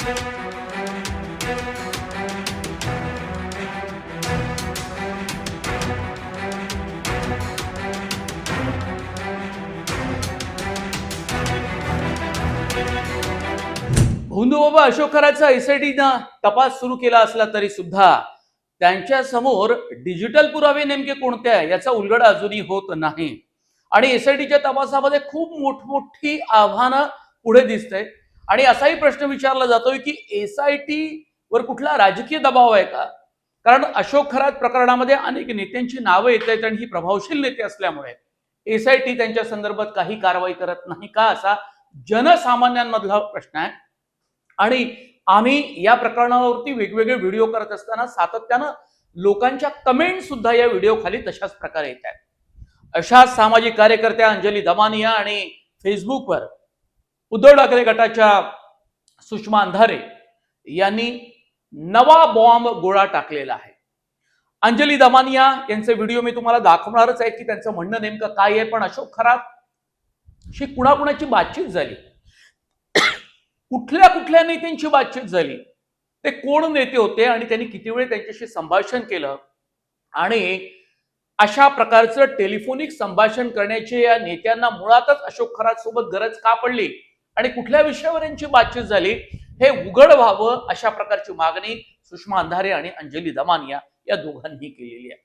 भोंदूबाबा अशोक खराचा एसआयटीनं तपास सुरू केला असला तरी सुद्धा त्यांच्या समोर डिजिटल पुरावे नेमके कोणते आहे याचा उलगडा अजूनही होत नाही. आणि एसआयटीच्या तपासामध्ये खूप मोठमोठी आव्हानं पुढे दिसते. आणि असाही प्रश्न विचारला जातोय की एसआयटी वर कुठला राजकीय दबाव आहे का? कारण अशोक खरात प्रकरणामध्ये अनेक नेत्यांची नावं येत आहेत आणि ही प्रभावशील नेते असल्यामुळे एसआयटी त्यांच्या संदर्भात काही कारवाई करत नाही का, असा जनसामान्यांमधला प्रश्न आहे. आणि आम्ही या प्रकरणावरती वेगवेगळे व्हिडिओ करत असताना सातत्यानं लोकांच्या कमेंट सुद्धा या व्हिडिओ खाली तशाच प्रकारे येत आहेत. अशाच सामाजिक कार्यकर्त्या अंजली दमानिया आणि फेसबुकवर उद्धव ठाकरे गटाच्या सुषमा अंधारे यांनी नवा बॉम्ब गोळा टाकलेला आहे. अंजली दमानिया यांचे व्हिडिओ मी तुम्हाला दाखवणारच आहे की त्यांचं म्हणणं नेमकं काय आहे. पण अशोक खरात कुणाकुणाची बातचीत झाली, कुठल्या कुठल्या नेत्यांची बातचीत झाली, ते कोण नेते होते आणि त्यांनी किती वेळ त्यांच्याशी संभाषण केलं, आणि अशा प्रकारचं टेलिफोनिक संभाषण करण्याची या नेत्यांना मुळातच अशोक खरात सोबत गरज का पडली आणि कुठल्या विषयावर यांची बातचीत झाली हे उघड व्हावं, अशा प्रकारची मागणी सुषमा अंधारे आणि अंजली दमानिया या दोघांनी केलेली आहे.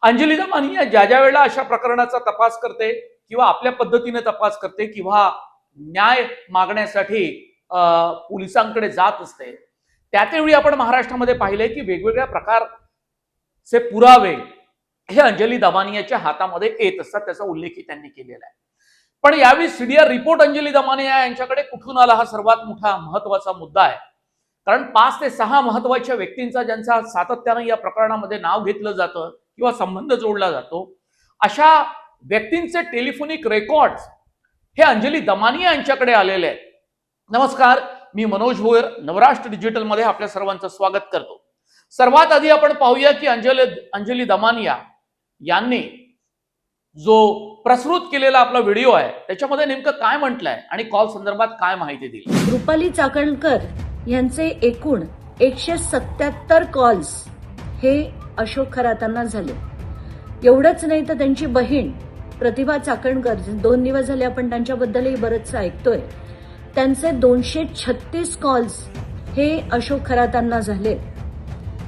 अंजली दमानिया ज्या वेळेला अशा प्रकरणाचा तपास करते किंवा आपल्या पद्धतीने तपास करते किंवा न्याय मागण्यासाठी पोलिसांकडे जात असते, त्यावेळी आपण महाराष्ट्रामध्ये पाहिले की वेगवेगळ्या प्रकारचे पुरावे हे अंजली दमानियाच्या हातामध्ये येत असतात, त्याचा उल्लेखही त्यांनी केलेला आहे. पण यावेळी सीडीआर रिपोर्ट अंजली दमानिया यांच्याकडे कुठून आला हा सर्वात मोठा महत्वाचा मुद्दा आहे. कारण 5 ते 6 महत्वाच्या व्यक्तींचा ज्यांचा सातत्यानं या प्रकरणामध्ये नाव घेतलं जातं किंवा संबंध जोडला जातो, अशा व्यक्तींचे टेलिफोनिक रेकॉर्ड्स हे अंजली दमानिया यांच्याकडे आलेले आहेत. नमस्कार, मी मनोज भोयर, नवराष्ट्र डिजिटल मध्ये आपल्या सर्वांचं स्वागत करतो. सर्वात आधी आपण पाहूया की अंजली दमानिया यांनी जो प्रसृत केलेला आपला व्हिडिओ आहे त्याच्यामध्ये नेमकं काय म्हटलंय आणि कॉल संदर्भात काय माहिती दिली. रुपाली चाकणकर यांचे एकूण 177 कॉल्स हे अशोक खरातांना झाले. एवढंच नाही तर त्यांची बहीण प्रतिभा चाकणकर, 2 दिवस झाले आपण त्यांच्याबद्दलही बरंच ऐकतोय, त्यांचे 236 कॉल्स हे अशोक खरातांना झाले.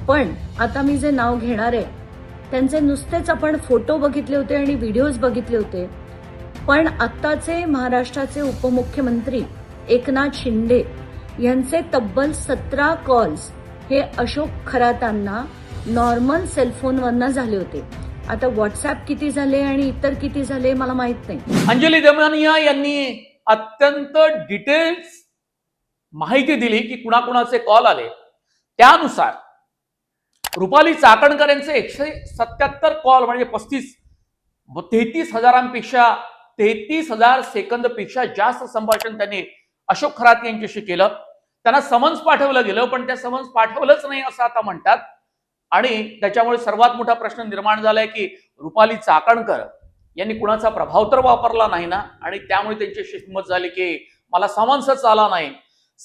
पण आता मी जे नाव घेणार आहे त्यांचे नुसतेच आपण फोटो बघितले होते आणि व्हिडिओज बघितले होते, पण आत्ताचे महाराष्ट्राचे उपमुख्यमंत्री एकनाथ शिंदे यांचे तब्बल 17 कॉल्स हे अशोक खरातांना नॉर्मल सेलफोनवरनं झाले होते. आता व्हॉट्सअप किती झाले आणि इतर किती झाले मला माहित नाही. अंजली दमानिया यांनी अत्यंत डिटेल्स माहिती दिली की कुणाकुणाचे कॉल आले. त्यानुसार रुपाली चाकणकर यांचे 177 कॉल म्हणजे 33,000 सेकंदपेक्षा जास्त संभाषण त्यांनी अशोक खरात यांच्याशी केलं. त्यांना समन्स पाठवलं गेलं, पण त्या समन्स पाठवलंच नाही असं आता म्हणतात. आणि त्याच्यामुळे सर्वात मोठा प्रश्न निर्माण झालाय की रुपाली चाकणकर यांनी कुणाचा प्रभाव तर वापरला नाही ना, आणि त्यामुळे त्यांच्याशी हिंमत झाली की मला समन्सच आला नाही.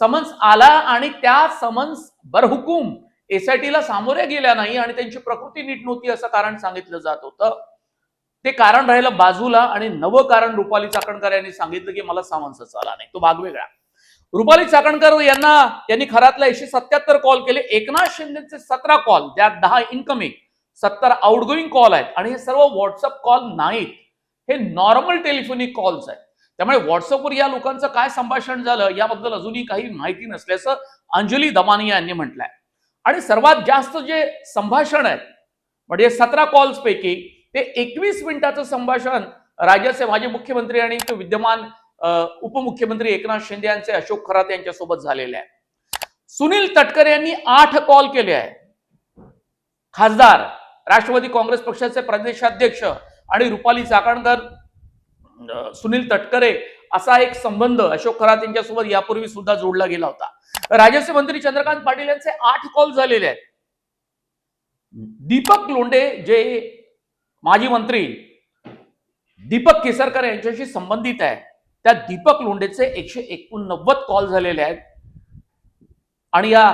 समन्स आला आणि त्या समन्स बरहुकूम एसआयटीला सामोऱ्या गेल्या नाही आणि त्यांची प्रकृती नीट नव्हती असं कारण सांगितलं जात होतं. ते कारण राहिलं बाजूला आणि नवं कारण रुपाली चाकणकर यांनी सांगितलं की मला समन्सच आला नाही, तो भाग वेगळा. रुपाली चाकणकर यांनी खरातला 177 कॉल केले. एकनाथ शिंदेचे 17 कॉल, ज्यात 10 इनकमिंग 70 आउटगोईंग कॉल आहेत आणि हे सर्व व्हॉट्सअप कॉल नाहीत, हे नॉर्मल टेलिफोनिक कॉल्स आहेत. त्यामुळे व्हॉट्सअपवर या लोकांचं काय संभाषण झालं याबद्दल अजूनही काही माहिती नसल्याचं अंजली दमानिया यांनी म्हटलंय. आणि सर्वात जास्त जे संभाषण आहेत म्हणजे 17 कॉल्स पैकी ते 21 मिनिटाचं संभाषण राज्याचे माजी मुख्यमंत्री आणि विद्यमान उपमुख्यमंत्री एकनाथ शिंदे यांचे अशोक खरात यांच्यासोबत झालेले आहे. सुनील तटकरे यांनी 8 कॉल केले आहेत. खासदार, राष्ट्रवादी काँग्रेस पक्षाचे प्रदेशाध्यक्ष आणि रुपाली चाकणकर, सुनील तटकरे असा एक संबंध अशोक खरात यांच्यासोबत यापूर्वी सुद्धा जोडला गेला होता. राज्याचे मंत्री चंद्रकांत पाटील यांचे 8 कॉल झालेले आहेत. दीपक लोंढे जे माजी मंत्री दीपक केसरकर यांच्याशी संबंधित आहे, त्या दीपक लोंढेचे 189 कॉल झालेले आहेत. आणि या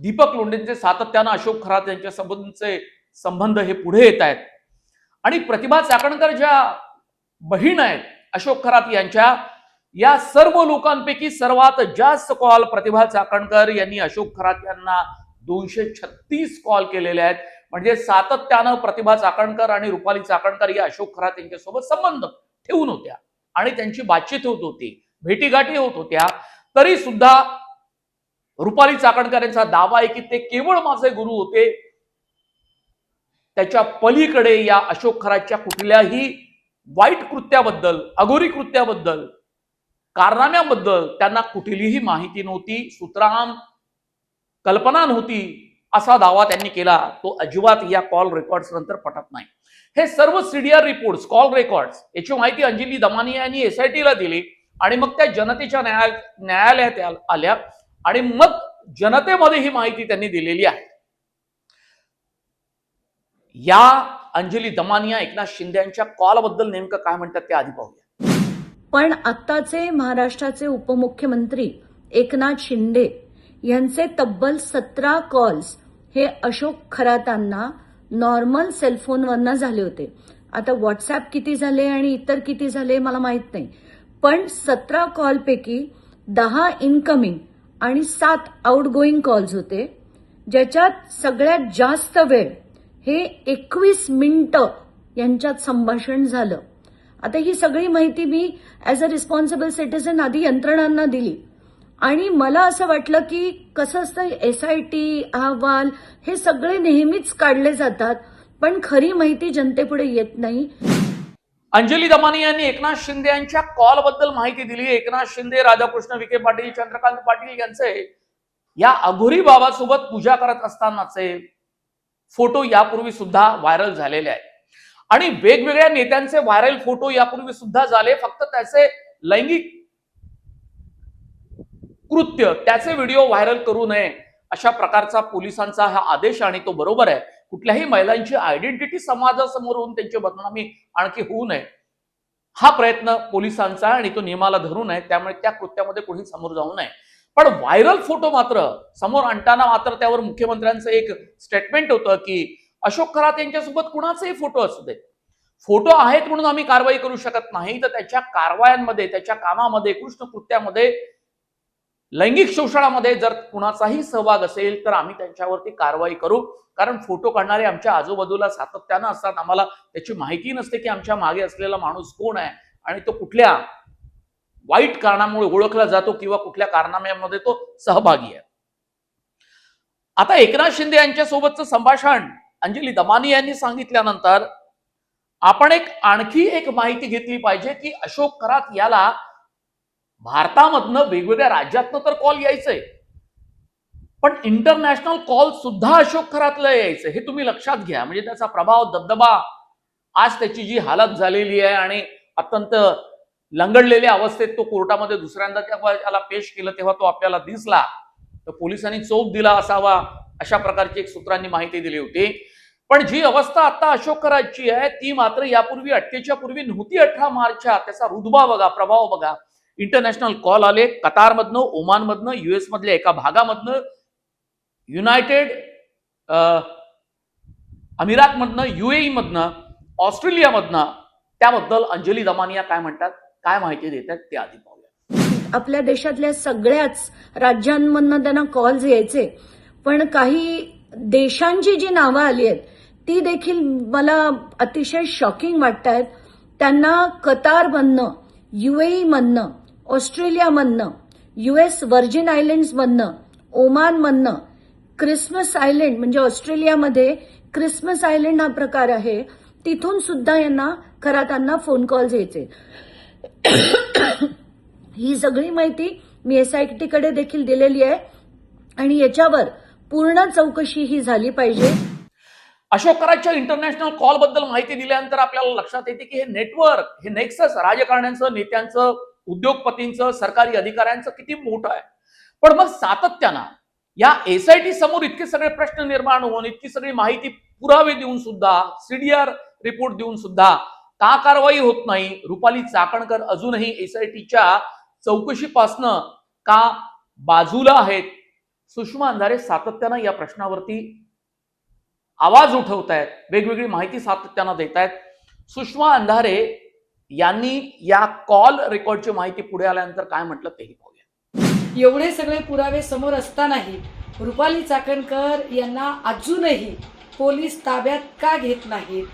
दीपक लोंढेंचे सातत्यानं अशोक खरात यांच्या सोबतचे संबंध हे पुढे येत आहेत. आणि प्रतिभा चाकणकर ज्या बहीण आहेत अशोक खरात यांच्या, या सर्व लोकांपैकी सर्वात जास्त कॉल प्रतिभा चाकणकर यांनी अशोक खरात यांना 236 कॉल केलेले आहेत. म्हणजे सातत्यानं प्रतिभा चाकणकर आणि रुपाली चाकणकर या अशोक खरात यांच्यासोबत संबंध ठेवून होत्या आणि त्यांची बातचीत होत होती, भेटीगाठी होत होत्या. तरी सुद्धा रुपाली चाकणकर यांचा दावा आहे की ते केवळ माझे गुरु होते. त्याच्या पलीकडे या अशोक खरातच्या कुठल्याही वाईट कृत्याबद्दल, अघोरी कृत्याबद्दल, कारनाम्याबद्दल त्यांना कुठलीही माहिती नव्हती, सुतराम कल्पना नव्हती, असा दावा त्यांनी केला. तो अजिबात या कॉल रेकॉर्ड्स नंतर पटत नाही. हे सर्व सीडीआर रिपोर्ट्स, कॉल रेकॉर्ड्स याची माहिती अंजली दमानिया यांनी एसआयटीला दिली आणि मग त्या जनतेच्या न्यायालयात आल्या आणि मग जनतेमध्ये ही माहिती त्यांनी दिलेली आहे. या अंजली दमानिया एकनाथ शिंदे यांच्या कॉल बद्दल नेमकं काय म्हणतात ते आधी पाहूया. पण आत्ताचे महाराष्ट्राचे उपमुख्यमंत्री एकनाथ शिंदे यांचे तब्बल 17 कॉल्स हे अशोक खरातांना नॉर्मल सेलफोनवरनं झाले होते. आता व्हॉट्सअप किती झाले आणि इतर किती झाले मला माहित नाही, पण 17 कॉलपैकी 10 इनकमिंग आणि 7 आउटगोईंग कॉल्स होते, ज्याच्यात सगळ्यात जास्त वेळ हे 21 मिनिटं यांच्यात संभाषण झालं. आता ही सगळी माहिती मी ॲज अ रिस्पॉन्सिबल सिटिझन आधी यंत्रणांना दिली आणि मला असं वाटलं की कसं असतं, एसआयटी अहवाल हे सगळे नेहमीच काढले जातात, पण खरी माहिती जनतेपुढे येत नाही. अंजली दमानिया यांनी एकनाथ शिंदे यांच्या कॉल बद्दल माहिती दिली. एकनाथ शिंदे, राधाकृष्ण विखे पाटील, चंद्रकांत पाटील यांचे या अघोरी बाबासोबत पूजा करत असतानाचे फोटो यापूर्वी सुद्धा व्हायरल झालेले आहेत आणि वेगवेगळ्या नेत्यांचे व्हायरल फोटो यापूर्वी सुद्धा झाले. फक्त त्याचे लैंगिक कृत्य, त्याचे व्हिडिओ व्हायरल करू नये अशा प्रकारचा पोलिसांचा हा आदेश आणि तो बरोबर आहे. कुठल्याही महिलांची आयडेंटिटी समाजासमोर होऊन त्यांची बदनामी आणखी होऊ नये हा प्रयत्न पोलिसांचा आणि तो नियमाला धरू नये, त्यामुळे त्या कृत्यामध्ये कोणी समोर जाऊ नये. पण व्हायरल फोटो मात्र समोर आणताना मात्र त्यावर मुख्यमंत्र्यांचं एक स्टेटमेंट होतं की अशोक खरात यांच्यासोबत कुणाचेही फोटो असू दे, फोटो आहेत म्हणून आम्ही कारवाई करू शकत नाही, तर त्याच्या कारवायांमध्ये, त्याच्या कामामध्ये, कृष्ण कृत्यामध्ये, लैंगिक शोषणामध्ये जर कुणाचाही सहभाग असेल तर आम्ही त्यांच्यावरती कारवाई करू. कारण फोटो काढणारे आमच्या आजूबाजूला सातत्यानं असतात, आम्हाला त्याची माहिती नसते की आमच्या मागे असलेला माणूस कोण आहे आणि तो कुठल्या वाईट कारणामुळे ओळखला जातो किंवा कुठल्या कारनाम्यामध्ये तो सहभागी आहे. आता एकनाथ शिंदे यांच्या सोबतचं संभाषण अंजली दमानिया यांनी सांगितल्यानंतर आपण आणखी एक माहिती घेतली पाहिजे की अशोक खरात याला भारतामधनं वेगवेगळ्या राज्यातनं तर कॉल यायचंय, पण इंटरनॅशनल कॉल सुद्धा अशोक खरातला यायचं, हे तुम्ही लक्षात घ्या. म्हणजे त्याचा प्रभाव, दबदबा, आज त्याची जी हालत झालेली आहे आणि अत्यंत लंगडलेल्या अवस्थेत तो कोर्टामध्ये दुसऱ्यांदा जेव्हा त्याला पेश केलं तेव्हा तो आपल्याला दिसला, तर पोलिसांनी चोप दिला असावा अशा प्रकारची एक सूत्रांनी माहिती दिली होती. पण जी अवस्था आता अशोक खरातची आहे ती मात्र यापूर्वी अटकेच्या पूर्वी नव्हती. 18 मार्चच्या त्याचा रुतबा बघा, प्रभाव बघा. इंटरनॅशनल कॉल आले कतारमधनं, ओमानमधनं, युएस मधल्या एका भागामधनं, युनायटेड अमिरातमधनं, युएई मधनं, ऑस्ट्रेलियामधनं. त्याबद्दल अंजली दमानिया काय म्हणतात, काय माहिती देतात ते आधी पाहूया. आपल्या देशातल्या सगळ्याच राज्यांमधनं त्यांना कॉल्स यायचे, पण काही देशांची जी नावं आली आहेत ती देखील मला अतिशय शॉकिंग वाटतात. त्यांना कतारमधनं, युएईमधनं, ऑस्ट्रेलियामधनं, युएस व्हर्जिन आयलँड्समधनं, ओमानमधनं, क्रिसमस आयलंड म्हणजे ऑस्ट्रेलियामध्ये क्रिसमस आयलंड हा प्रकार आहे, तिथून सुद्धा यांना खरातांना फोन कॉल्स यायचे. ही सगळी माहिती मी एसआयटीकडे देखील दिलेली आहे आणि याच्यावर पूर्ण चौकशी ही झाली पाहिजे. अशोक खरातच्या इंटरनॅशनल कॉल बद्दल माहिती दिल्यानंतर आपल्याला लक्षात येते की हे नेटवर्क, हे नेक्सस राजकारण्यांचं, नेत्यांचं, उद्योगपतींचं, सरकारी अधिकाऱ्यांचं किती मोठं आहे. पण मग सातत्यानं या एसआयटी समोर इतके सगळे प्रश्न निर्माण होऊन, इतकी सगळी माहिती, पुरावे देऊन सुद्धा, सीडीआर रिपोर्ट देऊन सुद्धा का कारवाई होत नाही? रुपाली चाकणकर अजूनही एसआयटीच्या चौकशीपासनं का बाजूला आहेत? सुषमा अंधारे सातत्यानं या प्रश्नावरती आवाज उठवतायत, वेगवेगळी माहिती सातत्यानं देत आहेत. सुषमा अंधारे यांनी या कॉल रेकॉर्डची माहिती पुढे आल्यानंतर काय म्हटलं तेही पाहूया. एवढे सगळे पुरावे समोर असतानाही रुपाली चाकणकर यांना अजूनही पोलीस ताब्यात का घेत नाहीत?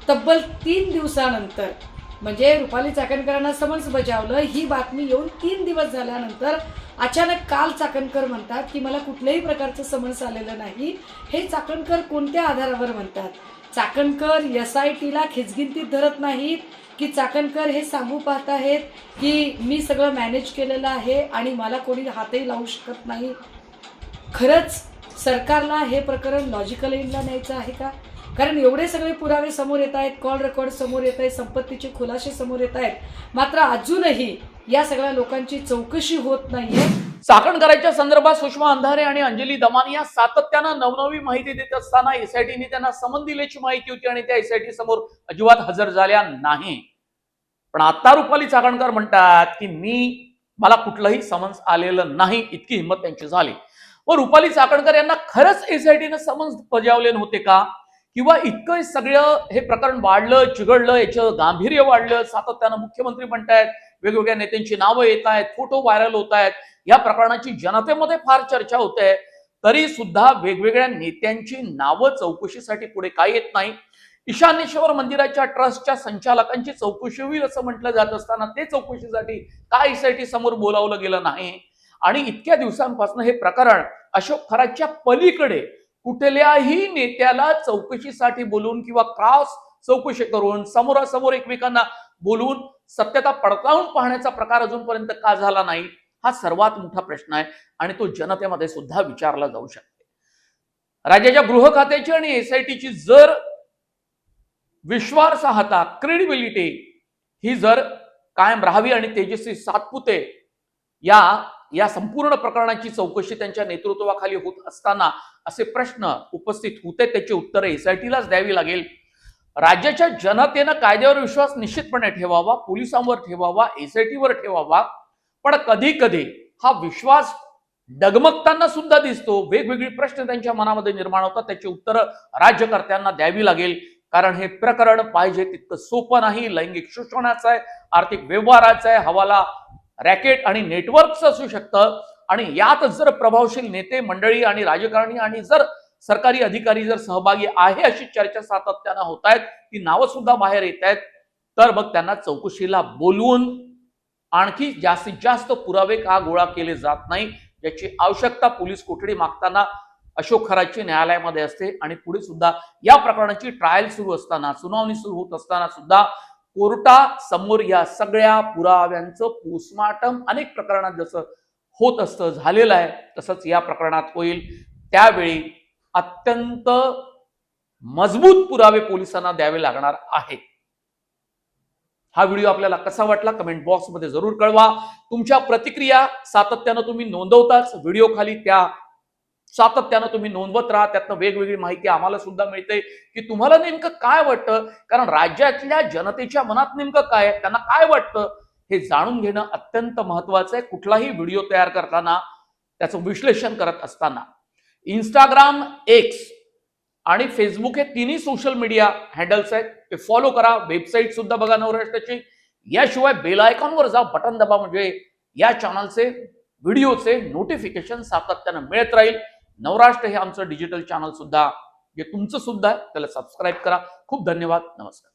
तब्बल 3 दिवसानंतर, म्हणजे रुपाली चाकणकरांना समन्स बजावलं ही बातमी येऊन 3 दिवस झाल्यानंतर अचानक काल चाकणकर म्हणतात की मला कुठल्याही प्रकारचं समन्स आलेलं नाही. हे चाकणकर कोणत्या आधारावर म्हणतात? चाकणकर SITला खिचगिंतीत धरत नाहीत की चाकणकर हे सांगू पाहत आहेत की मी सगळं मॅनेज केलेलं आहे आणि मला कोणी हातही लावू शकत नाही? खरंच सरकारला हे प्रकरण लॉजिकल एंडला न्यायचं आहे का? कारण एवढे सगळे पुरावे समोर येत आहेत, कॉल रेकॉर्ड समोर येत आहेत, संपत्तीचे खुलासे समोर येत आहेत, मात्र अजूनही या सगळ्या लोकांची चौकशी होत नाहीये. चाकणकरांच्या संदर्भात सुषमा अंधारे आणि अंजली दमानी या सातत्यानं नवनवी माहिती देत असताना एसआयटीने त्यांना समन दिल्याची माहिती होती आणि त्या एसआयटी समोर अजिबात हजर झाल्या नाही. पण आता रुपाली चाकणकर म्हणतात की मला कुठलंही समन्स आलेलं नाही, इतकी हिंमत त्यांची झाली. व रुपाली चाकणकर यांना खरंच एसआयटीने समन्स बजावले नव्हते का? किंवा इतकं सगळं हे प्रकरण वाढलं, चिघळलं, याचं गांभीर्य वाढलं, सातत्यानं मुख्यमंत्री म्हणतायत, वेगवेगळ्या नेत्यांची नावं येत आहेत, फोटो व्हायरल होत आहेत, या प्रकरणाची जनतेमध्ये फार चर्चा होते, तरी सुद्धा वेगवेगळ्या नेत्यांची नावं चौकशीसाठी पुढे काय येत नाही. ईशानेश्वर मंदिराच्या ट्रस्टच्या संचालकांची चौकशी होईल असं म्हटलं जात असताना ते चौकशीसाठी काय एसआयटी समोर बोलावलं गेलं नाही. आणि इतक्या दिवसांपासून हे प्रकरण अशोक खराच्या पलीकडे कुठल्याही नेत्याला चौकशीसाठी बोलून किंवा क्रॉस चौकशी करून समोरासमोर एकमेकांना बोलून सत्यता पडताळून पाहण्याचा प्रकार अजूनपर्यंत का झाला नाही, हा सर्वात मोठा प्रश्न आहे आणि तो जनतेमध्ये सुद्धा विचारला जाऊ शकते. राज्याच्या गृह खात्याची आणि एसआयटीची जर विश्वासार्हता, क्रेडिबिलिटी ही जर कायम राहावी आणि तेजस्वी सातपुते या संपूर्ण प्रकरणाची चौकशी त्यांच्या नेतृत्वाखाली होत असताना असे प्रश्न उपस्थित होते, त्याची उत्तरे एसआयटीलाच द्यावी लागेल. राज्याच्या जनतेनं कायद्यावर विश्वास निश्चितपणे ठेवावा, पोलिसांवर ठेवावा, एसआयटीवर ठेवावा, पण कधी कधी हा विश्वास डगमगताना सुद्धा दिसतो. वेगवेगळे प्रश्न त्यांच्या मनामध्ये निर्माण होतात, त्याची उत्तरं राज्यकर्त्यांना द्यावी लागेल. कारण हे प्रकरण पाहिजे तितकं सोपं नाही. लैंगिक शोषणाचं आहे, आर्थिक व्यवहाराचं आहे, हवाला रॅकेट आणि नेटवर्कचं असू शकतं. आणि यात जर प्रभावशील नेते मंडळी आणि राजकारणी आणि जर सरकारी अधिकारी जर सहभागी आहे अशी चर्चा सातत्यानं होत आहेत, ती नावं सुद्धा बाहेर येत आहेत, तर मग त्यांना चौकशीला बोलवून आणखी जास्तीत जास्त पुरावे का गोळा केले जात नाही, याची आवश्यकता पोलीस कोठडी मागताना अशोक खराची न्यायालयामध्ये असते. आणि पुढे सुद्धा या प्रकरणाची ट्रायल सुरू असताना, सुनावणी सुरू होत असताना सुद्धा कोर्टासमोर या सगळ्या पुराव्यांचं पोस्टमार्टम अनेक प्रकरणात जसं होत असतं, झालेलं आहे, तसंच या प्रकरणात होईल. त्यावेळी अत्यंत मजबूत पुरावे पोलिसांना द्यावे लागणार आहेत. हा व्हिडिओ आपल्याला कसा वाटला कमेंट बॉक्समध्ये जरूर कळवा. तुमच्या प्रतिक्रिया सातत्यानं तुम्ही नोंदवताच, व्हिडिओ खाली त्या सातत्यानं तुम्ही नोंदवत राहा. त्यातनं वेगवेगळी माहिती आम्हाला सुद्धा मिळते की तुम्हाला नेमकं काय वाटतं, कारण राज्यातल्या जनतेच्या मनात नेमकं काय आहे, त्यांना काय वाटतं हे जाणून घेणं अत्यंत महत्वाचं आहे. कुठलाही व्हिडिओ तयार करताना, त्याचं विश्लेषण करत असताना. इंस्टाग्राम, एक्स आणि फेसबुक हे तिन्ही सोशल मीडिया हँडल्स आहेत, ते फॉलो करा. वेबसाईट सुद्धा बघा नवराष्ट्राची. याशिवाय बेल आयकॉनवर जा, बटन दबा, म्हणजे या चॅनलचे व्हिडिओचे नोटिफिकेशन सातत्यानं मिळत राहील. नवराष्ट्र हे आमचं डिजिटल चॅनल सुद्धा जे तुमचं सुद्धा आहे, त्याला सबस्क्राईब करा. खूप धन्यवाद. नमस्कार.